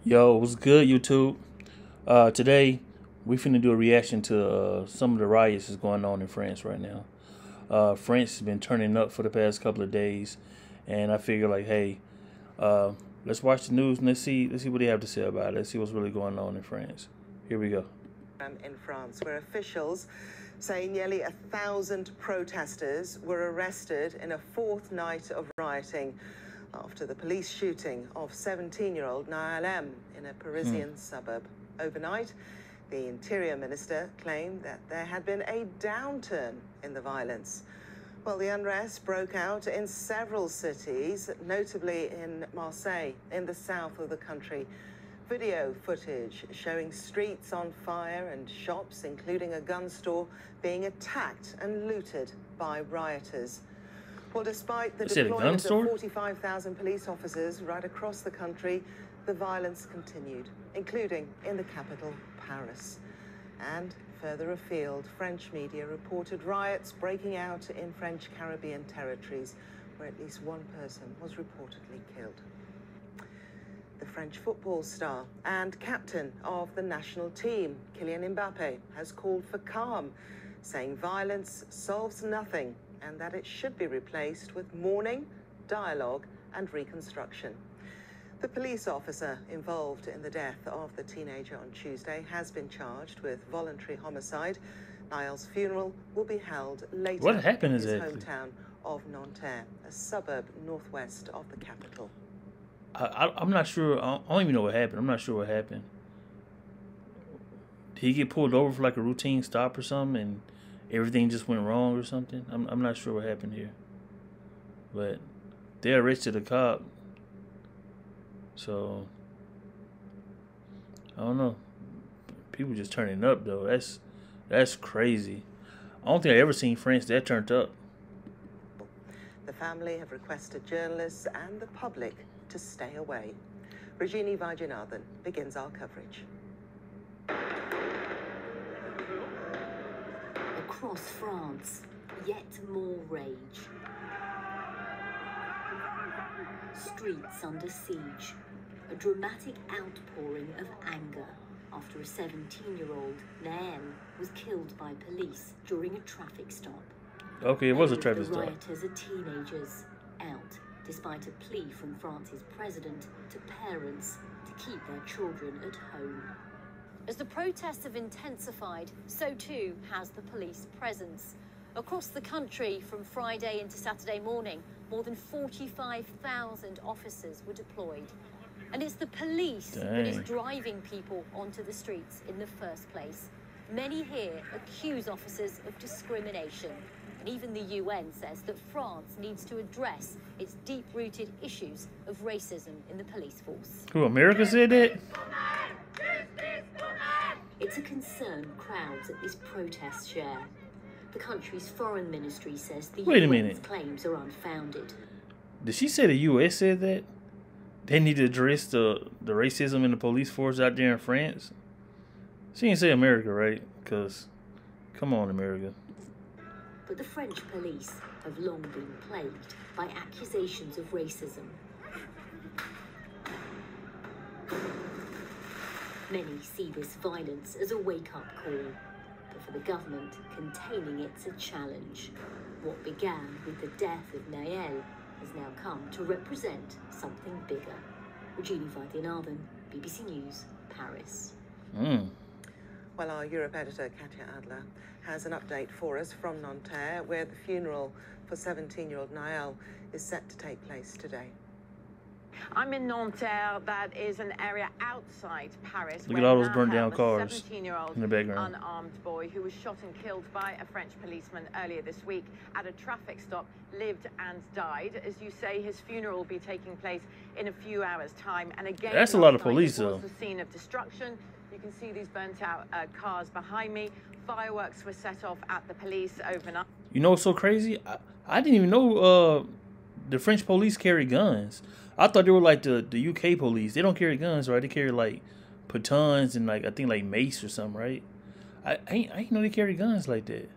Yo, what's good, YouTube? Today, we finna do a reaction to some of the riots that's going on in France right now. France has been turning up for the past couple of days, and I figure like, hey, let's watch the news and let's see what they have to say about it. Let's see what's really going on in France. Here we go. In France, where officials say nearly 1,000 protesters were arrested in a fourth night of rioting after the police shooting of 17-year-old Naël M in a Parisian suburb. Overnight, the Interior Minister claimed that there had been a downturn in the violence. Well, the unrest broke out in several cities, notably in Marseille, in the south of the country. Video footage showing streets on fire and shops, including a gun store, being attacked and looted by rioters. Well, despite the deployment of 45,000 police officers right across the country, the violence continued, including in the capital, Paris. And further afield, French media reported riots breaking out in French Caribbean territories, where at least one person was reportedly killed. The French football star and captain of the national team, Kylian Mbappé, has called for calm, saying violence solves nothing and that it should be replaced with mourning, dialogue and reconstruction. The police officer involved in the death of the teenager on Tuesday has been charged with voluntary homicide. Niall's funeral will be held later in his hometown of Nanterre, a suburb northwest of the capital. I'm not sure. I don't even know what happened. I'm not sure what happened. Did he get pulled over for like a routine stop or something and everything just went wrong or something? I'm not sure what happened here. But they arrested a cop. So I don't know. People just turning up though. That's crazy. I don't think I ever seen France that turned up. The family have requested journalists and the public to stay away. Regini Vaidyanathan begins our coverage. Across France, yet more rage. Streets under siege. A dramatic outpouring of anger after a 17-year-old, Naël, was killed by police during a traffic stop. Okay, it was a traffic stop. The stop. rioters are teenagers, out despite a plea from France's president to parents to keep their children at home. As the protests have intensified, so too has the police presence. Across the country from Friday into Saturday morning, more than 45,000 officers were deployed. And it's the police that is driving people onto the streets in the first place. Many here accuse officers of discrimination. And even the UN says that France needs to address its deep-rooted issues of racism in the police force. Who, America said that? It's a concern crowds at this protest share. The country's foreign ministry says the UN's claims are unfounded. Did she say the U.S. said that? They need to address the racism in the police force out there in France? She didn't say America, right? Because, come on, America. But the French police have long been plagued by accusations of racism. Many see this violence as a wake-up call, but for the government, containing it's a challenge. What began with the death of Naël has now come to represent something bigger. Regini Vaidyanathan, BBC News, Paris. Well, our Europe editor, Katya Adler, has an update for us from Nanterre, where the funeral for 17-year-old Naël is set to take place today. I'm in Nanterre, that is an area outside Paris. Look at all those burned down cars 17-year-old in the background. Unarmed boy who was shot and killed by a French policeman earlier this week at a traffic stop, lived and died. As you say, his funeral will be taking place in a few hours' time. And again, that's a lot of police, though. It was the scene of destruction. You can see these burnt out cars behind me. Fireworks were set off at the police overnight. You know what's so crazy? I didn't even know the French police carry guns. I thought they were like the UK police. They don't carry guns, right? They carry like batons and like I think like mace or something, right? I ain't know they carry guns like that.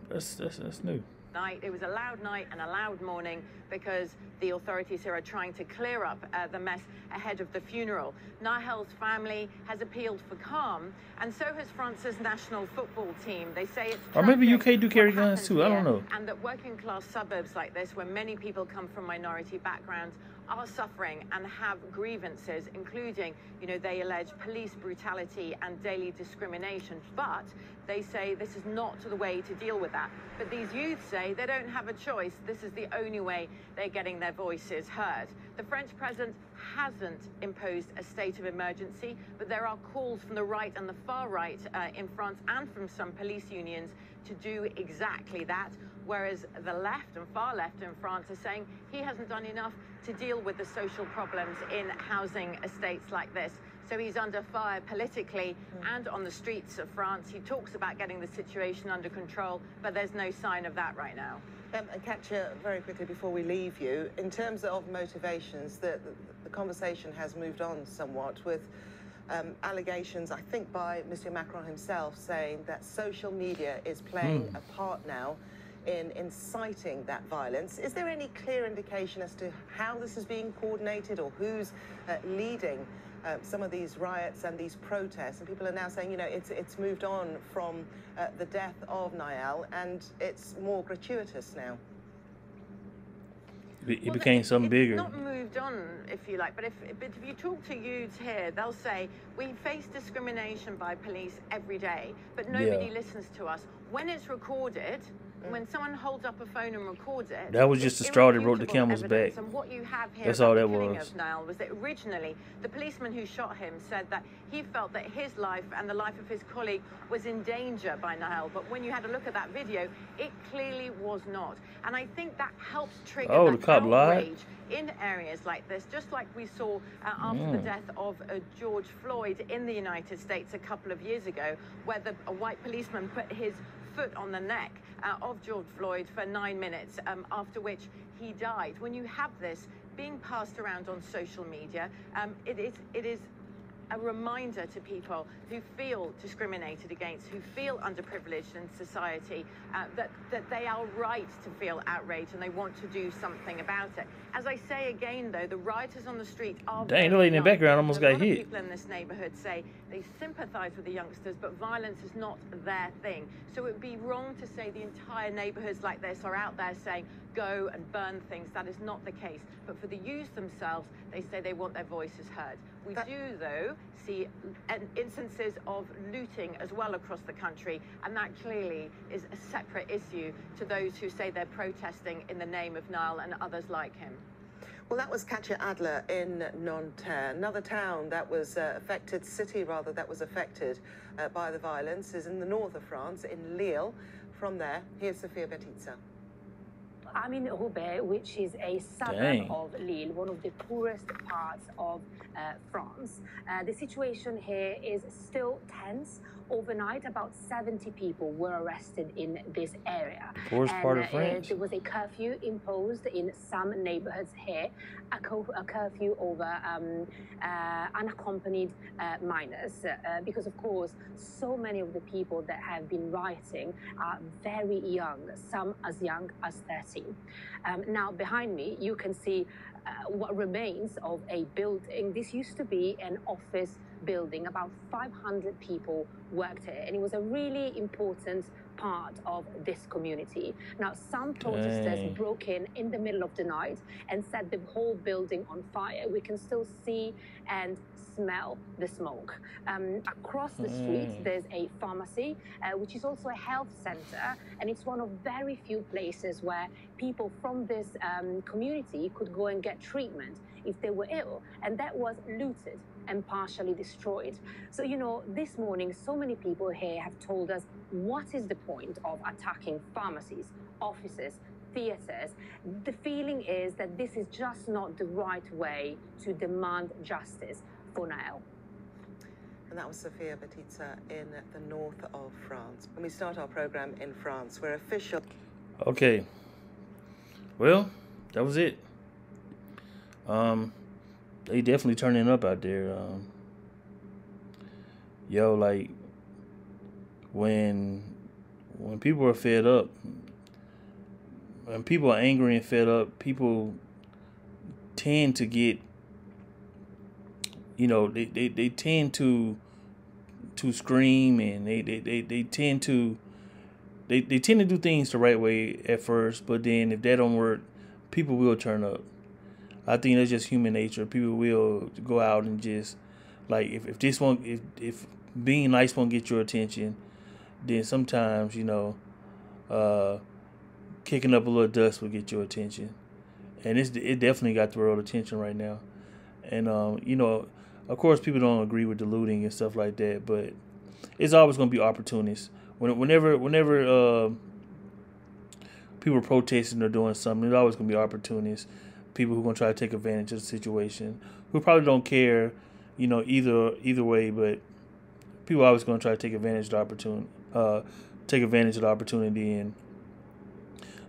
That's new. night. It was a loud night and a loud morning because the authorities here are trying to clear up the mess ahead of the funeral. Nahel's family has appealed for calm, and so has France's national football team. They say it's or maybe tragic UK do carry what guns happened too. I don't here, know. and that working class suburbs like this, where many people come from minority backgrounds, are suffering and have grievances, including, you know, they allege police brutality and daily discrimination. But they say this is not the way to deal with that. But these youth say they don't have a choice. This is the only way they're getting their voices heard. The French president hasn't imposed a state of emergency, but there are calls from the right and the far right in France and from some police unions to do exactly that, whereas the left and far left in France are saying he hasn't done enough to deal with the social problems in housing estates like this. So he's under fire politically and on the streets of France. He talks about getting the situation under control, but there's no sign of that right now. And Katja, very quickly before we leave you, in terms of motivations, the conversation has moved on somewhat with allegations, I think, by Mr. Macron himself, saying that social media is playing a part now in inciting that violence. Is there any clear indication as to how this is being coordinated or who's leading some of these riots and these protests? And people are now saying, you know, it's moved on from the death of Nael and it's more gratuitous now. It became something bigger. It's not moved on, if you like, but if you talk to youths here, they'll say, we face discrimination by police every day, but nobody listens to us. When it's recorded, when someone holds up a phone and records it, that was just the straw that broke the camel's back. And what you have here That's all that about the killing was. of Nael was that originally the policeman who shot him said that he felt that his life and the life of his colleague was in danger by Nael. But when you had a look at that video, it clearly was not. And I think that helps trigger the cop lied in areas like this, just like we saw after the death of George Floyd in the United States a couple of years ago, where a white policeman put his foot on the neck of George Floyd for 9 minutes, after which he died. When you have this being passed around on social media, it is a reminder to people who feel discriminated against, who feel underprivileged in society, that they are right to feel outraged and they want to do something about it. As I say again, though, the rioters on the street are dang, the lady in the background almost got hit. People in this neighborhood say they sympathize with the youngsters, but violence is not their thing. So it would be wrong to say the entire neighborhoods like this are out there saying, go and burn things. That is not the case. But for the youth themselves, they say they want their voices heard. We do, though, see instances of looting as well across the country, and that clearly is a separate issue to those who say they're protesting in the name of Nael and others like him. Well, that was Katja Adler in Nanterre. Another town that was city that was affected by the violence is in the north of France, in Lille. From there, here's Sophia Betitza. I'm in Roubaix, which is a suburb of Lille, one of the poorest parts of France. The situation here is still tense. Overnight, about 70 people were arrested in this area. Poorest part of France. There was a curfew imposed in some neighborhoods here, a curfew over unaccompanied minors, because of course, so many of the people that have been rioting are very young, some as young as 13. Now, behind me, you can see what remains of a building. This used to be an office building. About 500 people worked here, and it was a really important part of this community. Now, some protesters broke in the middle of the night and set the whole building on fire. We can still see and smell the smoke. Across the street, there's a pharmacy, which is also a health center, and it's one of very few places where people from this community could go and get treatment if they were ill, and that was looted and partially destroyed. So, you know, this morning, so many people here have told us, what is the point of attacking pharmacies, offices, theaters? The feeling is that this is just not the right way to demand justice for Nael. And that was Sophia Betitza in the north of France. When we start our program in France, where official... Okay. Well, that was it. They definitely turning up out there. Yo, like, when people are fed up, when people are angry and fed up, people tend to get, they tend to scream, and they tend to do things the right way at first, but then if that don't work, people will turn up. I think that's just human nature. People will go out and just, like, if being nice won't get your attention, then sometimes, kicking up a little dust will get your attention. And it definitely got the world attention right now. And, of course, people don't agree with the looting and stuff like that, but it's always going to be opportunists. Whenever people are protesting or doing something, there's always going to be opportunists, people who are going to try to take advantage of the situation, who probably don't care, either way, but people are always going to try to take advantage of the opportunity, and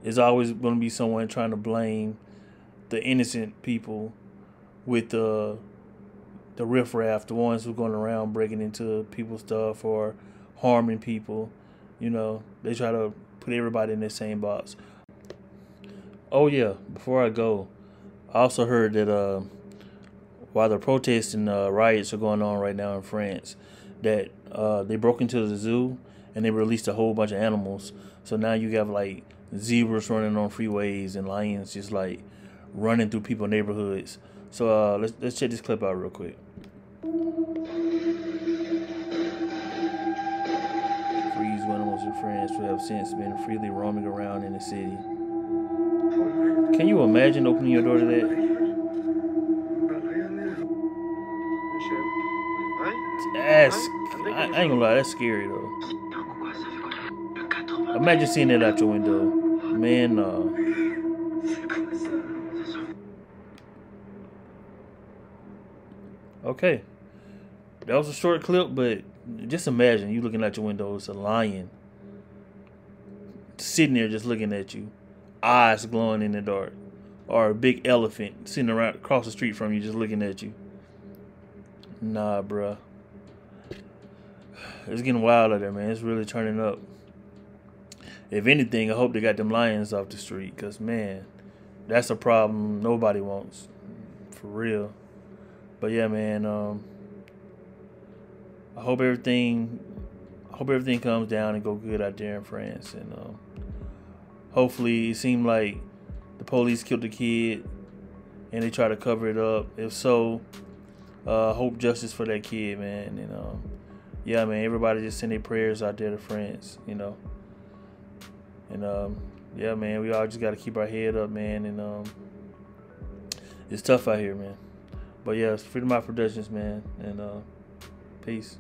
there's always going to be someone trying to blame the innocent people with the riffraff, the ones who are going around breaking into people's stuff or harming people. They try to put everybody in the same box. Oh yeah, before I go, I also heard that while the protests and riots are going on right now in France, that they broke into the zoo and they released a whole bunch of animals. So now you have like zebras running on freeways and lions just like running through people's neighborhoods. So let's check this clip out real quick. Freeze animals in France who have since been freely roaming around in the city. Can you imagine opening your door to that? I ain't gonna lie, that's scary though. Imagine seeing that out your window. Man, Okay. That was a short clip, but just imagine you looking out your window, it's a lion sitting there just looking at you, eyes glowing in the dark, or a big elephant sitting around across the street from you just looking at you. Nah, bruh. It's getting wild out there, man. It's really turning up. If anything, I hope they got them lions off the street, because, man, that's a problem nobody wants. For real. But, yeah, man, I hope everything comes down and go good out there in France. And hopefully it seemed like the police killed the kid and they try to cover it up. If so, hope justice for that kid, man. And yeah, man, everybody just send their prayers out there to France, And yeah, man, we all just got to keep our head up, man. And it's tough out here, man. But yeah, it's Freedom Out Productions, man. And peace.